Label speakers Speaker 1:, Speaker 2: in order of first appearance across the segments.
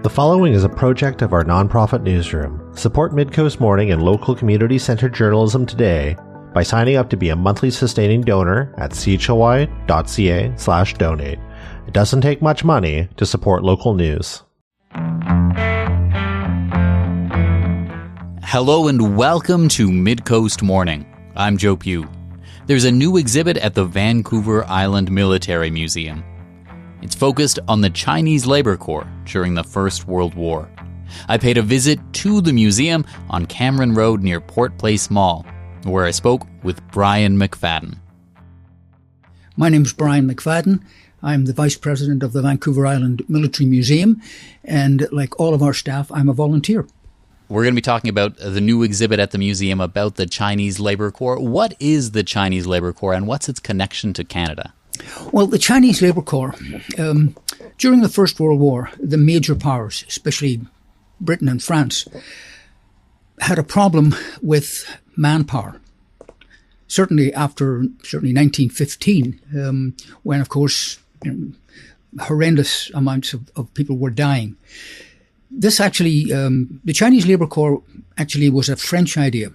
Speaker 1: The following is a project of our nonprofit newsroom. Support Midcoast Morning and local community-centered journalism today by signing up to be a monthly sustaining donor at chly.ca/donate. It doesn't take much money to support local news.
Speaker 2: Hello and welcome to Midcoast Morning. I'm Joe Pugh. There's a new exhibit at the Vancouver Island Military Museum. It's focused on the Chinese Labor Corps during the First World War. I paid a visit to the museum on Cameron Road near Port Place Mall, where I spoke with Brian McFadden.
Speaker 3: My name's Brian McFadden. I'm the Vice President of the Vancouver Island Military Museum, and like all of our staff, I'm a volunteer.
Speaker 2: We're going to be talking about the new exhibit at the museum about the Chinese Labor Corps. What is the Chinese Labor Corps and what's its connection to Canada?
Speaker 3: Well, the Chinese Labor Corps, during the First World War, the major powers, especially Britain and France, had a problem with manpower. Certainly after 1915, when, of course, horrendous amounts of people were dying. This actually, the Chinese Labor Corps actually was a French idea.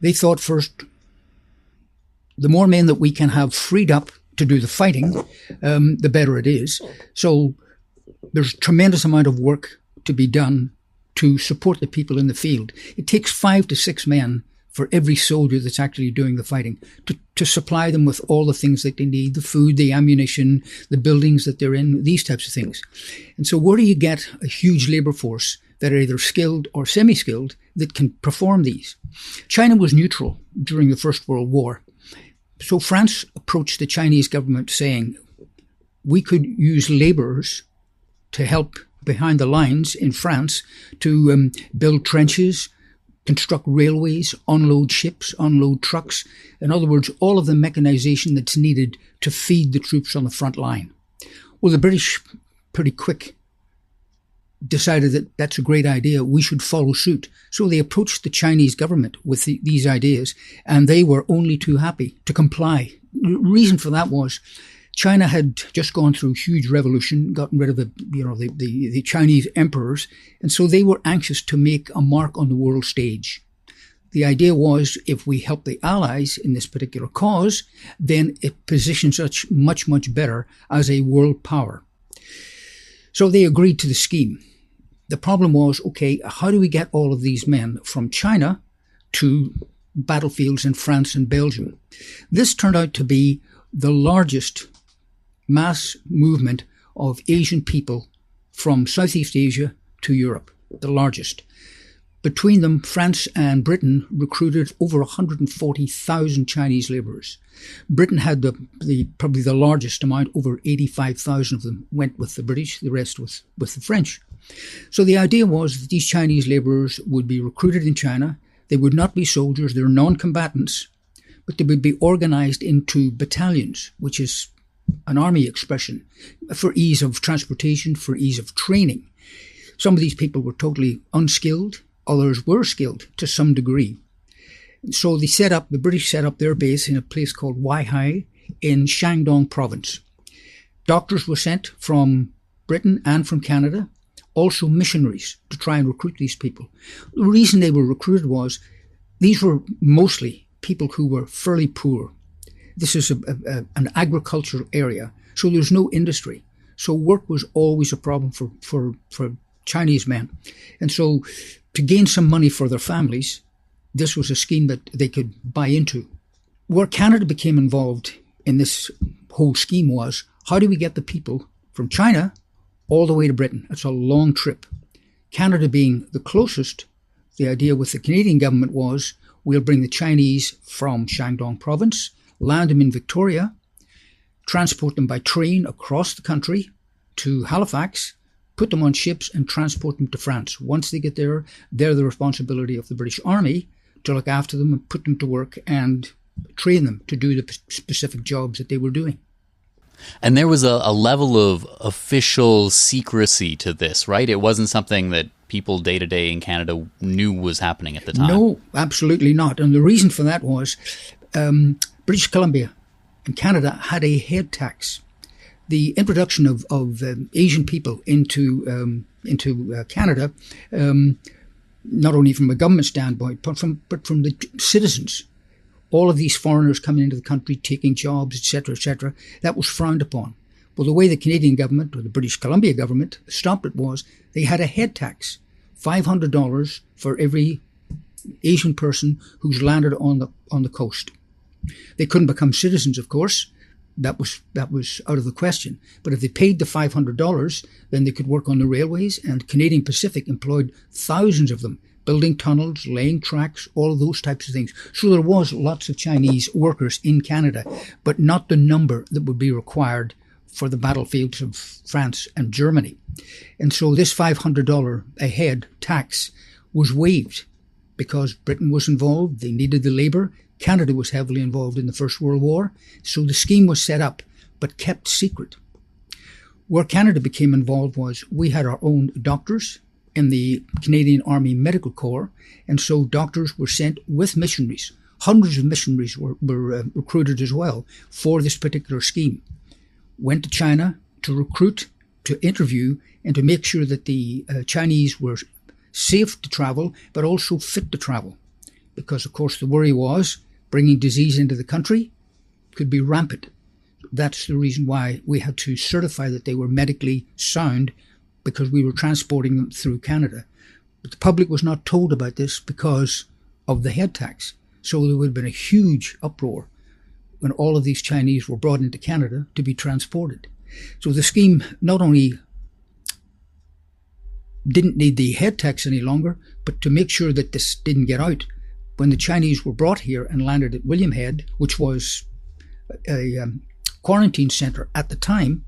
Speaker 3: They thought first, the more men that we can have freed up to do the fighting, the better it is. So there's a tremendous amount of work to be done to support the people in the field. It takes 5 to 6 men for every soldier that's actually doing the fighting to supply them with all the things that they need, the food, the ammunition, the buildings that they're in, these types of things. And so where do you get a huge labor force that are either skilled or semi-skilled that can perform these? China was neutral during the First World War. So France approached the Chinese government saying, we could use laborers to help behind the lines in France to build trenches, construct railways, unload ships, unload trucks. In other words, all of the mechanization that's needed to feed the troops on the front line. Well, the British pretty quick decided that that's a great idea. We should follow suit. So they approached the Chinese government with these ideas, and they were only too happy to comply. The reason for that was China had just gone through a huge revolution, gotten rid of the Chinese emperors, and so they were anxious to make a mark on the world stage. The idea was, if we help the Allies in this particular cause, then it positions us much, much better as a world power. So they agreed to the scheme. The problem was, okay, how do we get all of these men from China to battlefields in France and Belgium? This turned out to be the largest mass movement of Asian people from Southeast Asia to Europe, the largest. Between them, France and Britain recruited over 140,000 Chinese laborers. Britain had probably the largest amount, over 85,000 of them went with the British, the rest with the French. So the idea was that these Chinese laborers would be recruited in China. They would not be soldiers, they're non-combatants, but they would be organized into battalions, which is an army expression, for ease of transportation, for ease of training. Some of these people were totally unskilled. Others were skilled to some degree. So the British set up their base in a place called Weihai in Shandong province. Doctors were sent from Britain and from Canada, also missionaries to try and recruit these people. The reason they were recruited was these were mostly people who were fairly poor. This is an agricultural area, so there's no industry. So work was always a problem for Chinese men. And so to gain some money for their families, this was a scheme that they could buy into. Where Canada became involved in this whole scheme was, how do we get the people from China all the way to Britain? It's a long trip. Canada being the closest, the idea with the Canadian government was, we'll bring the Chinese from Shandong province, land them in Victoria, transport them by train across the country to Halifax, put them on ships and transport them to France. Once they get there, they're the responsibility of the British Army to look after them and put them to work and train them to do the specific jobs that they were doing.
Speaker 2: And there was a level of official secrecy to this, right? It wasn't something that people day to day in Canada knew was happening at the time.
Speaker 3: No, absolutely not. And the reason for that was British Columbia and Canada had a head tax. The introduction of Asian people into Canada, not only from a government standpoint, but from the citizens. All of these foreigners coming into the country, taking jobs, etc., that was frowned upon. Well, the way the Canadian government, or the British Columbia government, stopped it was they had a head tax, $500 for every Asian person who's landed on the coast. They couldn't become citizens, of course. That was out of the question. But if they paid the $500, then they could work on the railways, and Canadian Pacific employed thousands of them, building tunnels, laying tracks, all of those types of things. So there was lots of Chinese workers in Canada, but not the number that would be required for the battlefields of France and Germany. And so this $500 a head tax was waived because Britain was involved. They needed the labour. Canada was heavily involved in the First World War. So the scheme was set up, but kept secret. Where Canada became involved was we had our own doctors in the Canadian Army Medical Corps, and so doctors were sent with missionaries. Hundreds of missionaries were recruited as well for this particular scheme. Went to China to recruit, to interview, and to make sure that the Chinese were safe to travel, but also fit to travel. Because, of course, the worry was bringing disease into the country could be rampant. That's the reason why we had to certify that they were medically sound, because we were transporting them through Canada. But the public was not told about this because of the head tax. So there would have been a huge uproar when all of these Chinese were brought into Canada to be transported. So the scheme not only didn't need the head tax any longer, but to make sure that this didn't get out, when the Chinese were brought here and landed at William Head, which was a quarantine centre at the time,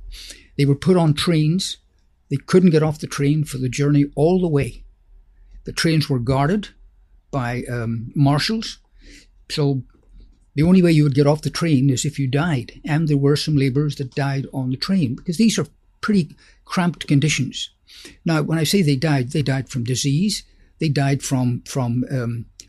Speaker 3: they were put on trains. They couldn't get off the train for the journey all the way. The trains were guarded by marshals. So the only way you would get off the train is if you died. And there were some labourers that died on the train, because these are pretty cramped conditions. Now, when I say they died from disease. They died from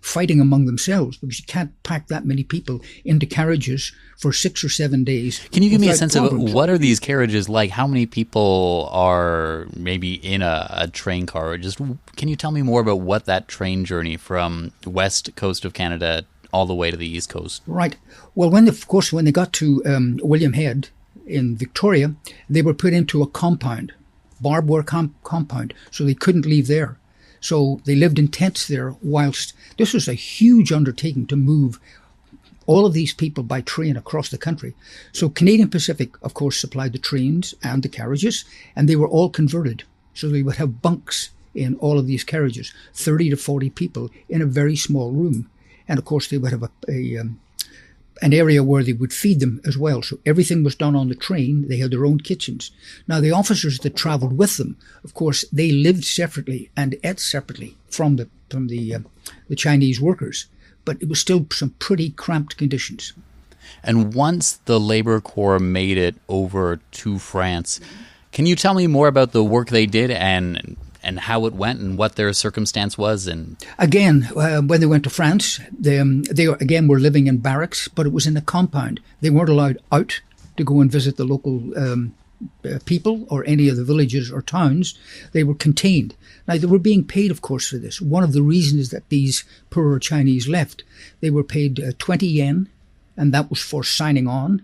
Speaker 3: fighting among themselves, because you can't pack that many people into carriages for 6 or 7 days.
Speaker 2: Can you give me a sense of what are these carriages like? How many people are maybe in a train car? Just can you tell me more about what that train journey from west coast of Canada all the way to the east coast?
Speaker 3: Right. Well, when they got to William Head in Victoria, they were put into a compound, barbed wire compound, so they couldn't leave there. So they lived in tents there, whilst this was a huge undertaking to move all of these people by train across the country. So Canadian Pacific, of course, supplied the trains and the carriages, and they were all converted. So they would have bunks in all of these carriages, 30 to 40 people in a very small room. And of course, they would have an area where they would feed them as well. So everything was done on the train. They had their own kitchens. Now, the officers that travelled with them, of course, they lived separately and ate separately from the Chinese workers. But it was still some pretty cramped conditions.
Speaker 2: And once the Labour Corps made it over to France, can you tell me more about the work they did and how it went and what their circumstance was? And
Speaker 3: again, when they went to France, they again were living in barracks, but it was in a compound. They weren't allowed out to go and visit the local people or any of the villages or towns. They were contained. Now, they were being paid, of course, for this. One of the reasons that these poorer Chinese left, they were paid 20 yen, and that was for signing on.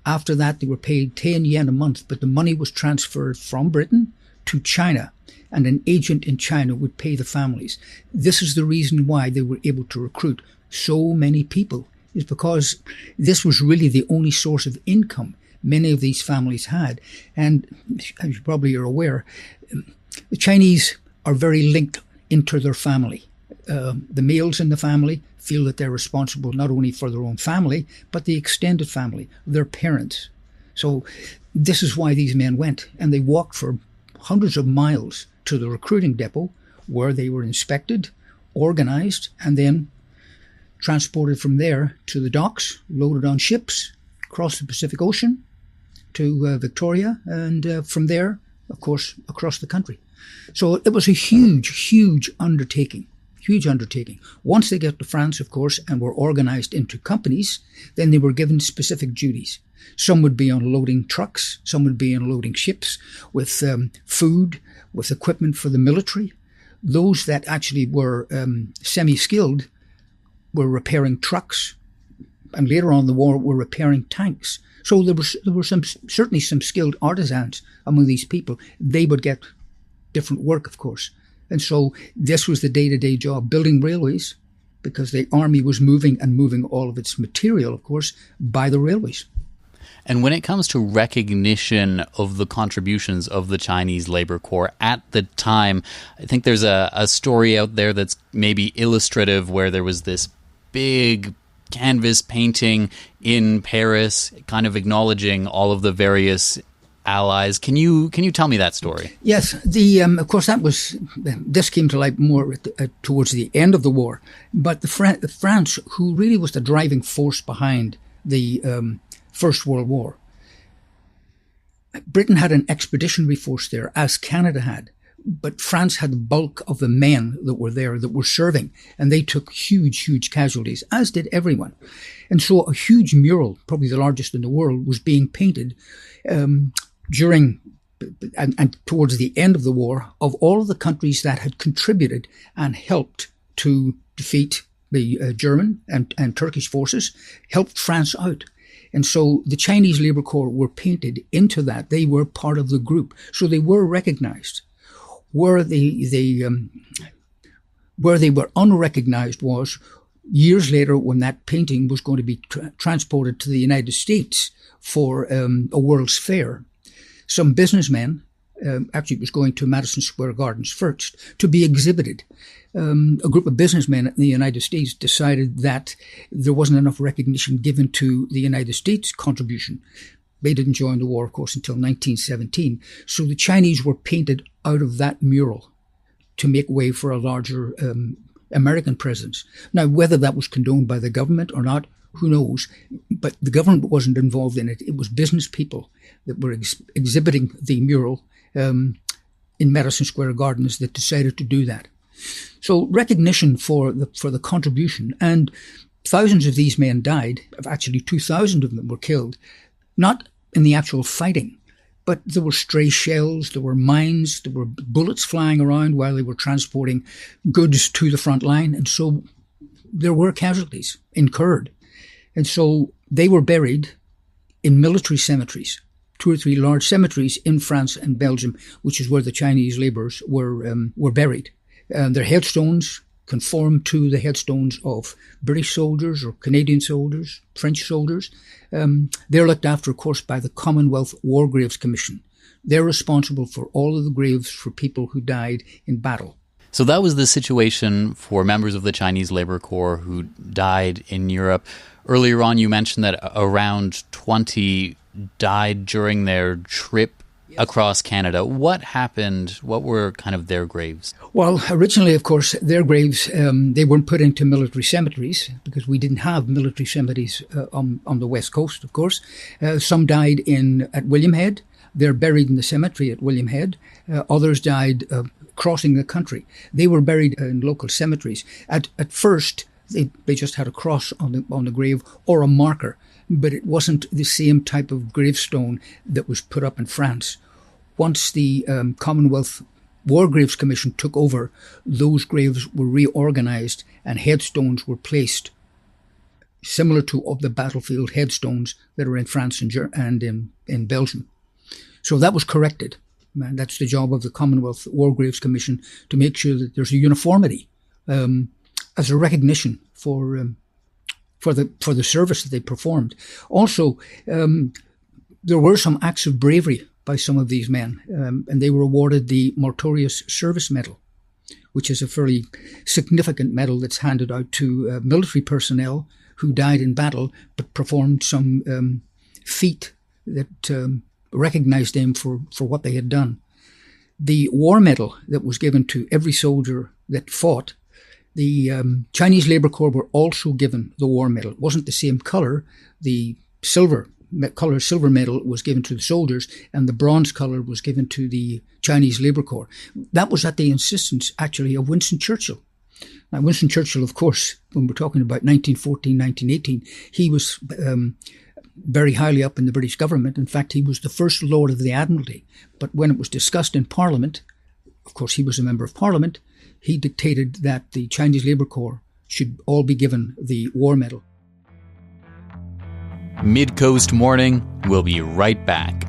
Speaker 3: After that, they were paid 10 yen a month, but the money was transferred from Britain to China, and an agent in China would pay the families. This is the reason why they were able to recruit so many people, is because this was really the only source of income many of these families had. And as you probably are aware, the Chinese are very linked into their family. The males in the family feel that they're responsible not only for their own family, but the extended family, their parents. So this is why these men went, and they walked for hundreds of miles to the recruiting depot, where they were inspected, organized, and then transported from there to the docks, loaded on ships, across the Pacific Ocean to Victoria, and from there, of course, across the country. So it was a huge, huge undertaking. huge undertaking. Once they got to France, of course, and were organized into companies, then they were given specific duties. Some would be unloading trucks, some would be unloading ships with food, with equipment for the military. Those that actually were semi-skilled were repairing trucks, and later on in the war were repairing tanks. So there were certainly some skilled artisans among these people. They would get different work, of course. And so this was the day-to-day job, building railways, because the army was moving all of its material, of course, by the railways.
Speaker 2: And when it comes to recognition of the contributions of the Chinese Labor Corps at the time, I think there's a story out there that's maybe illustrative where there was this big canvas painting in Paris, kind of acknowledging all of the various allies. Can you tell me that story?
Speaker 3: Yes, of course this came to light more towards the end of the war. But the France, who really was the driving force behind the First World War, Britain had an expeditionary force there, as Canada had. But France had the bulk of the men that were there that were serving, and they took huge casualties, as did everyone. And so a huge mural, probably the largest in the world, was being painted during and towards the end of the war of all of the countries that had contributed and helped to defeat the German and Turkish forces, helped France out. And so the Chinese Labor Corps were painted into that. They were part of the group. So they were recognized. Where they were unrecognized was years later when that painting was going to be transported to the United States for a World's Fair. Some businessmen, actually it was going to Madison Square Gardens first, to be exhibited. A group of businessmen in the United States decided that there wasn't enough recognition given to the United States contribution. They didn't join the war, of course, until 1917. So the Chinese were painted out of that mural to make way for a larger American presence. Now, whether that was condoned by the government or not, who knows? But the government wasn't involved in it. It was business people that were exhibiting the mural in Madison Square Gardens that decided to do that. So recognition for the contribution, and thousands of these men died. Actually, 2,000 of them were killed. Not in the actual fighting, but there were stray shells, there were mines, there were bullets flying around while they were transporting goods to the front line. And so there were casualties incurred. And so they were buried in military cemeteries, 2 or 3 large cemeteries in France and Belgium, which is where the Chinese laborers were buried. Their headstones conform to the headstones of British soldiers or Canadian soldiers, French soldiers. They're looked after, of course, by the Commonwealth War Graves Commission. They're responsible for all of the graves for people who died in battle.
Speaker 2: So that was the situation for members of the Chinese Labor Corps who died in Europe. Earlier on, you mentioned that around 20 died during their trip across Canada. What happened? What were kind of their graves?
Speaker 3: Well, originally, of course, their graves, they weren't put into military cemeteries because we didn't have military cemeteries on the West Coast, of course. Some died at William Head. They're buried in the cemetery at William Head. Others died crossing the country. They were buried in local cemeteries. At first, they just had a cross on the grave or a marker, but it wasn't the same type of gravestone that was put up in France. Once the Commonwealth War Graves Commission took over, those graves were reorganized and headstones were placed similar to the battlefield headstones that are in France and in Belgium. So that was corrected. And that's the job of the Commonwealth War Graves Commission, to make sure that there's a uniformity as a recognition for the service that they performed. Also, there were some acts of bravery by some of these men, and they were awarded the Meritorious Service Medal, which is a fairly significant medal that's handed out to military personnel who died in battle but performed some feat that recognized them for what they had done. The war medal that was given to every soldier that fought, the Chinese Labor Corps were also given the war medal. It wasn't the same color. The silver medal was given to the soldiers, and the bronze color was given to the Chinese Labor Corps. That was at the insistence, actually, of Winston Churchill. Now, Winston Churchill, of course, when we're talking about 1914, 1918, he was very highly up in the British government. In fact, he was the first Lord of the Admiralty. But when it was discussed in Parliament, of course, he was a member of Parliament, he dictated that the Chinese Labour Corps should all be given the War Medal.
Speaker 2: Midcoast Morning will be right back.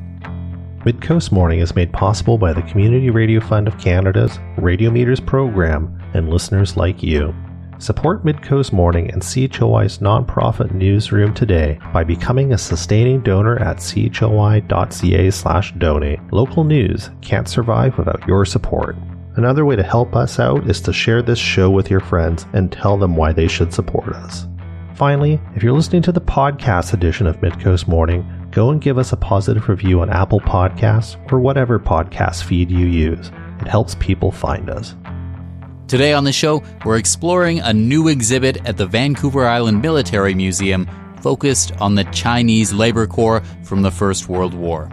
Speaker 1: Midcoast Morning is made possible by the Community Radio Fund of Canada's Radio Meters program and listeners like you. Support Midcoast Morning and CHLY's nonprofit newsroom today by becoming a sustaining donor at chly.ca/donate. Local news can't survive without your support. Another way to help us out is to share this show with your friends and tell them why they should support us. Finally, if you're listening to the podcast edition of Midcoast Morning, go and give us a positive review on Apple Podcasts or whatever podcast feed you use. It helps people find us.
Speaker 2: Today on the show, we're exploring a new exhibit at the Vancouver Island Military Museum focused on the Chinese Labour Corps from the First World War.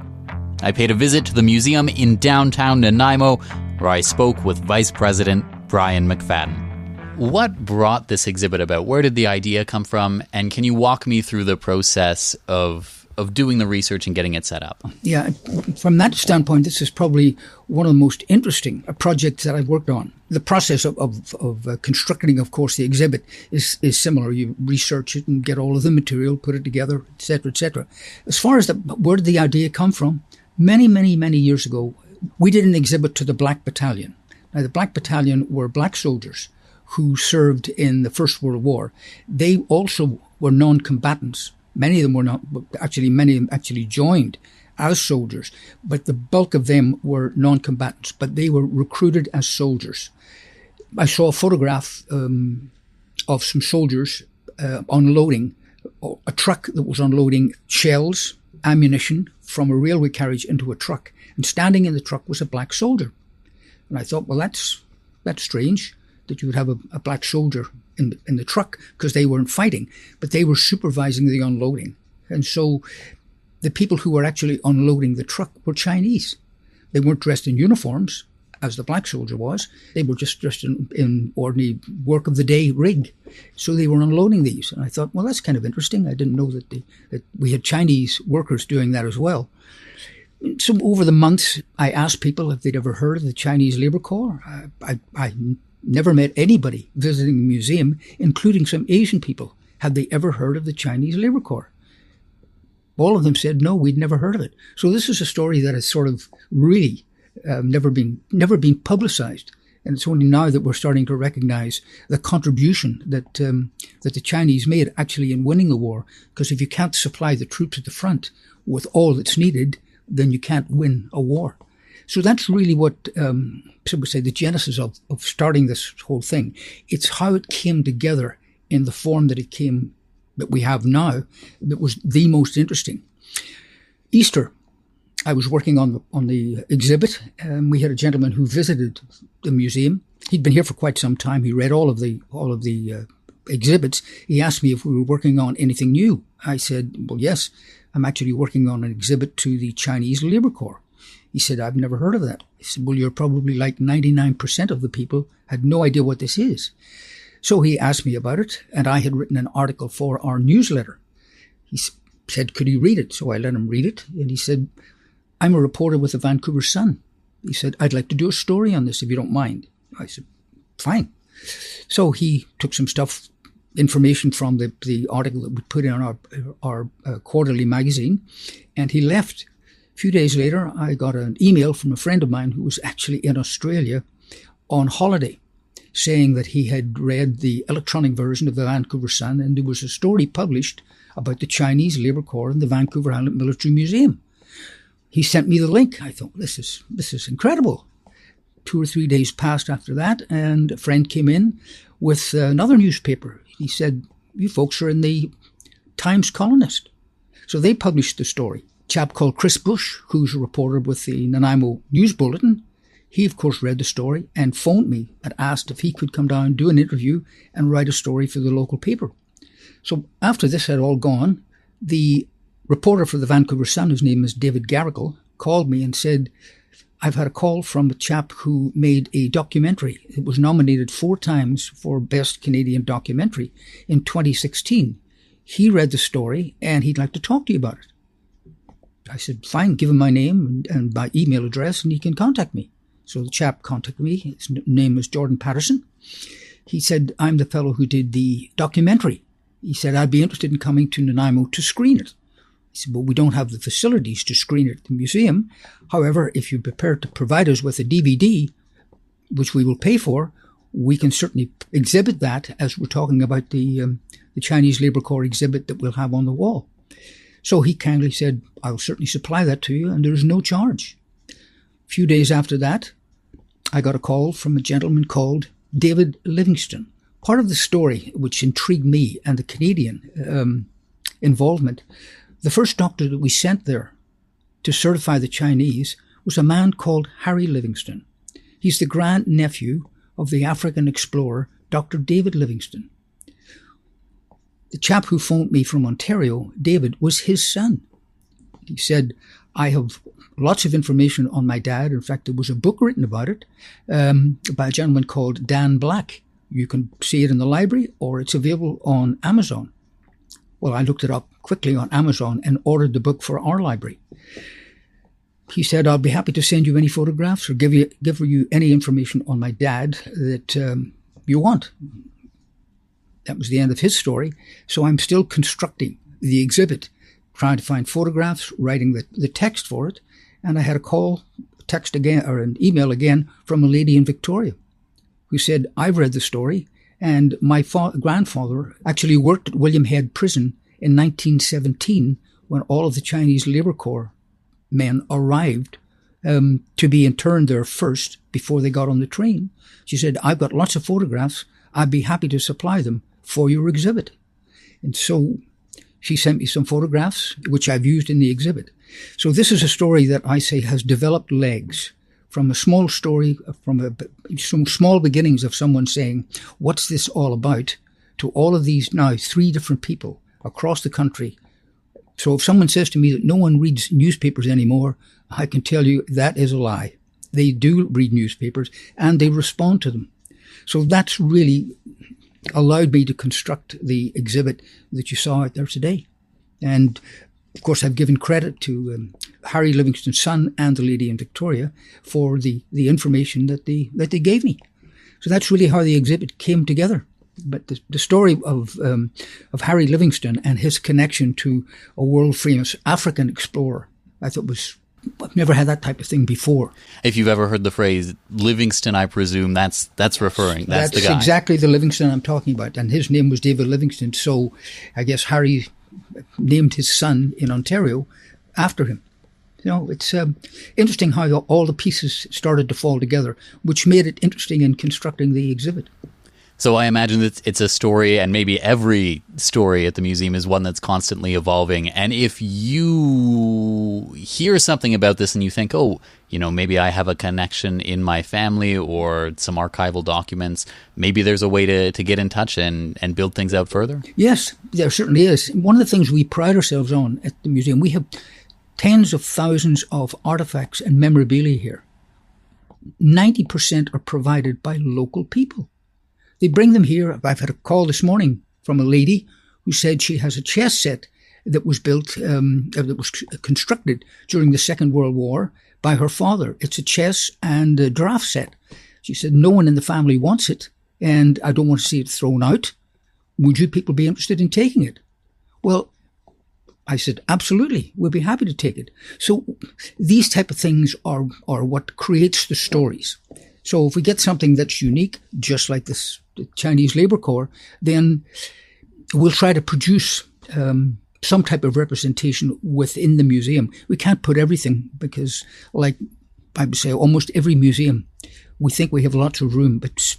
Speaker 2: I paid a visit to the museum in downtown Nanaimo, where I spoke with Vice President Brian McFadden. What brought this exhibit about? Where did the idea come from? And can you walk me through the process of doing the research and getting it set up?
Speaker 3: Yeah, from that standpoint, this is probably one of the most interesting projects that I've worked on. The process of constructing, of course, the exhibit is similar. You research it and get all of the material, put it together, etc., etc. As far as where did the idea come from? Many, many, many years ago, we did an exhibit to the Black Battalion. Now, the Black Battalion were black soldiers who served in the First World War. They also were non-combatants. Many of them were not, many of them actually joined as soldiers, but the bulk of them were non-combatants, but they were recruited as soldiers. I saw a photograph of some soldiers unloading a truck that was unloading shells, ammunition from a railway carriage into a truck, and standing in the truck was a black soldier. And I thought, well, that's strange that you would have a black soldier in the truck, because they weren't fighting, but they were supervising the unloading. And so the people who were actually unloading the truck were Chinese. They weren't dressed in uniforms, as the black soldier was. They were just dressed in ordinary work of the day rig. So they were unloading these. And I thought, well, that's kind of interesting. I didn't know that we had Chinese workers doing that as well. So over the months, I asked people if they'd ever heard of the Chinese Labour Corps. I never met anybody visiting the museum, including some Asian people. Had they ever heard of the Chinese Labour Corps? All of them said, no, we'd never heard of it. So this is a story that has sort of really never been publicized. And it's only now that we're starting to recognize the contribution that the Chinese made actually in winning the war. Because if you can't supply the troops at the front with all that's needed, then you can't win a war. So that's really what some would say the genesis of starting this whole thing. It's how it came together in the form that we have now, that was the most interesting. Easter, I was working on the exhibit, and we had a gentleman who visited the museum. He'd been here for quite some time. He read all of the exhibits. He asked me if we were working on anything new. I said, well, yes, I'm actually working on an exhibit to the Chinese Labour Corps. He said, I've never heard of that. He said, well, you're probably like 99% of the people had no idea what this is. So he asked me about it, and I had written an article for our newsletter. He said, could he read it? So I let him read it, and he said, I'm a reporter with the Vancouver Sun. He said, I'd like to do a story on this if you don't mind. I said, fine. So he took some information from the article that we put in our quarterly magazine, and he left. A few days later, I got an email from a friend of mine who was actually in Australia on holiday, saying that he had read the electronic version of the Vancouver Sun, and there was a story published about the Chinese Labour Corps in the Vancouver Island Military Museum. He sent me the link. I thought, this is incredible. 2 or 3 days passed after that, and a friend came in with another newspaper. He said, you folks are in the Times Colonist. So they published the story. A chap called Chris Bush, who's a reporter with the Nanaimo News Bulletin, he, of course, read the story and phoned me and asked if he could come down, do an interview, and write a story for the local paper. So after this had all gone, the reporter for the Vancouver Sun, whose name is David Garrickle, called me and said, I've had a call from a chap who made a documentary. It was nominated 4 times for Best Canadian Documentary in 2016. He read the story and he'd like to talk to you about it. I said, fine, give him my name and my email address and he can contact me. So the chap contacted me. His name was Jordan Patterson. He said, I'm the fellow who did the documentary. He said, I'd be interested in coming to Nanaimo to screen it. He said, well, we don't have the facilities to screen it at the museum. However, if you're prepared to provide us with a DVD, which we will pay for, we can certainly exhibit that as we're talking about the Chinese Labour Corps exhibit that we'll have on the wall. So he kindly said, I'll certainly supply that to you, and there's no charge. A few days after that, I got a call from a gentleman called David Livingston. Part of the story which intrigued me and the Canadian involvement, the first doctor that we sent there to certify the Chinese was a man called Harry Livingston. He's the grandnephew of the African explorer, Dr. David Livingston. The chap who phoned me from Ontario, David, was his son. He said, I have lots of information on my dad. In fact, there was a book written about it by a gentleman called Dan Black. You can see it in the library or it's available on Amazon. Well, I looked it up quickly on Amazon and ordered the book for our library. He said, I'll be happy to send you any photographs or give you any information on my dad that you want. That was the end of his story. So I'm still constructing the exhibit, trying to find photographs, writing the text for it. And I had text again, or an email again from a lady in Victoria who said, I've read the story. And my grandfather actually worked at William Head Prison in 1917 when all of the Chinese Labour Corps men arrived to be interned there first before they got on the train. She said, I've got lots of photographs. I'd be happy to supply them for your exhibit. And so she sent me some photographs, which I've used in the exhibit. So this is a story that I say has developed legs. From a small story, from some small beginnings of someone saying, what's this all about, to all of these now 3 different people across the country. So if someone says to me that no one reads newspapers anymore, I can tell you that is a lie. They do read newspapers and they respond to them. So that's really allowed me to construct the exhibit that you saw out there today. And of course, I've given credit to Harry Livingston's son and the lady in Victoria for the information that they gave me. So that's really how the exhibit came together. But the story of Harry Livingston and his connection to a world-famous African explorer, I thought I've never had that type of thing before.
Speaker 2: If you've ever heard the phrase Livingston, I presume that's referring. That's the guy. That's exactly
Speaker 3: the Livingston I'm talking about. And his name was David Livingston. So I guess Harry named his son in Ontario after him. You know, it's interesting how all the pieces started to fall together, which made it interesting in constructing the exhibit.
Speaker 2: So I imagine that it's a story, and maybe every story at the museum is one that's constantly evolving. And if you hear something about this and you think, oh, maybe I have a connection in my family or some archival documents, maybe there's a way to get in touch and build things out further?
Speaker 3: Yes, there certainly is. One of the things we pride ourselves on at the museum, we have tens of thousands of artifacts and memorabilia here. 90% are provided by local people. They bring them here. I've had a call this morning from a lady who said she has a chess set that was built, that was constructed during the Second World War by her father. It's a chess and a draft set. She said, no one in the family wants it, and I don't want to see it thrown out. Would you people be interested in taking it? Well, I said, absolutely, we'll be happy to take it. So these type of things are what creates the stories. So if we get something that's unique, just like the Chinese Labour Corps, then we'll try to produce some type of representation within the museum. We can't put everything because, like I would say, almost every museum, we think we have lots of room, but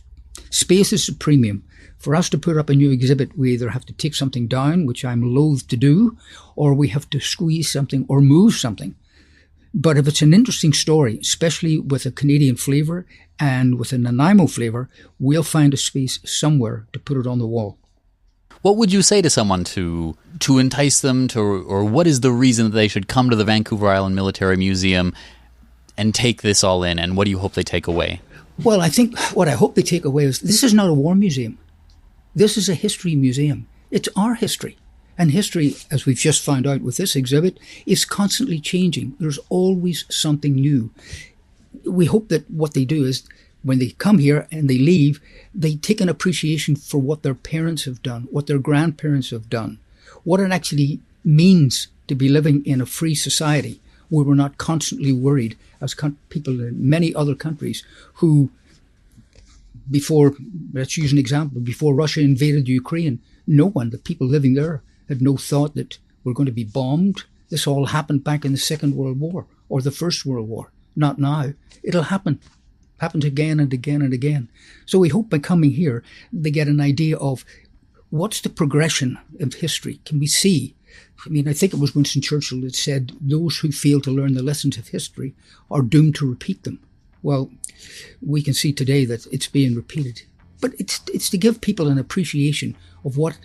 Speaker 3: space is a premium. For us to put up a new exhibit, we either have to take something down, which I'm loath to do, or we have to squeeze something or move something. But if it's an interesting story, especially with a Canadian flavour and with a Nanaimo flavour, we'll find a space somewhere to put it on the wall.
Speaker 2: What would you say to someone to entice them to, or what is the reason that they should come to the Vancouver Island Military Museum and take this all in, and what do you hope they take away?
Speaker 3: Well, I think what I hope they take away is this is not a war museum. This is a history museum. It's our history. And history, as we've just found out with this exhibit, is constantly changing. There's always something new. We hope that what they do is when they come here and they leave, they take an appreciation for what their parents have done, what their grandparents have done, what it actually means to be living in a free society where we're not constantly worried as people in many other countries who, before, let's use an example, before Russia invaded Ukraine, the people living there had no thought that we're going to be bombed. This all happened back in the Second World War or the First World War. Not now. It'll happen. Happens again and again and again. So we hope by coming here, they get an idea of what's the progression of history. Can we see? I mean, I think it was Winston Churchill that said, those who fail to learn the lessons of history are doomed to repeat them. Well, we can see today that it's being repeated. But it's to give people an appreciation of what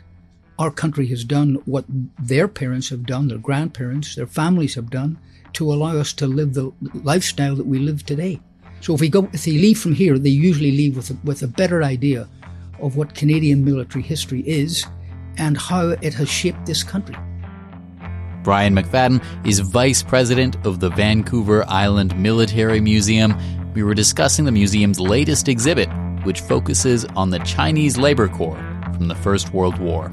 Speaker 3: our country has done, what their parents have done, their grandparents, their families have done, to allow us to live the lifestyle that we live today. So if they leave from here, they usually leave with a better idea of what Canadian military history is and how it has shaped this country.
Speaker 2: Brian McFadden is Vice President of the Vancouver Island Military Museum. We were discussing the museum's latest exhibit, which focuses on the Chinese Labor Corps from the First World War.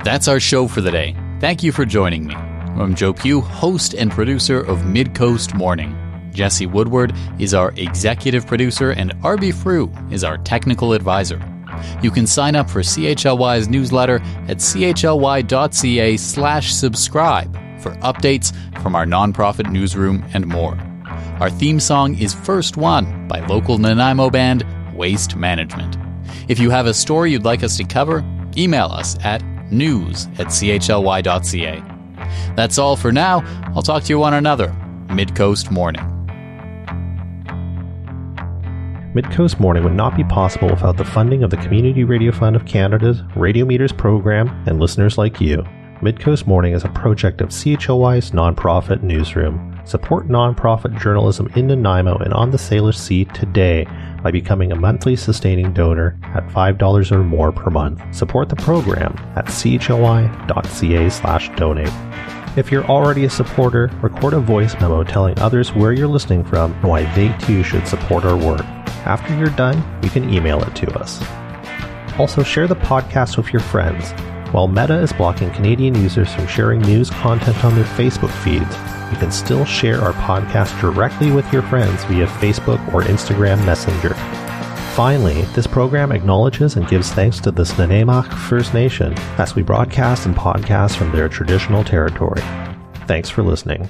Speaker 2: That's our show for the day. Thank you for joining me. I'm Joe Pugh, host and producer of Midcoast Morning. Jesse Woodward is our executive producer, and Arby Frew is our technical advisor. You can sign up for CHLY's newsletter at chly.ca/subscribe for updates from our nonprofit newsroom and more. Our theme song is First One by local Nanaimo band Waste Management. If you have a story you'd like us to cover, email us at news@chly.ca. That's all for now. I'll talk to you on another Midcoast Morning.
Speaker 1: Midcoast Morning would not be possible without the funding of the Community Radio Fund of Canada's Radio Meters program and listeners like you. Midcoast Morning is a project of CHLY's nonprofit newsroom. Support nonprofit journalism in Nanaimo and on the Salish Sea today by becoming a monthly sustaining donor at $5 or more per month. Support the program at chly.ca/donate. If you're already a supporter, record a voice memo telling others where you're listening from and why they too should support our work. After you're done, you can email it to us. Also, share the podcast with your friends. While Meta is blocking Canadian users from sharing news content on their Facebook feeds, you can still share our podcast directly with your friends via Facebook or Instagram Messenger. Finally, this program acknowledges and gives thanks to the Snuneymuxw First Nation as we broadcast and podcast from their traditional territory. Thanks for listening.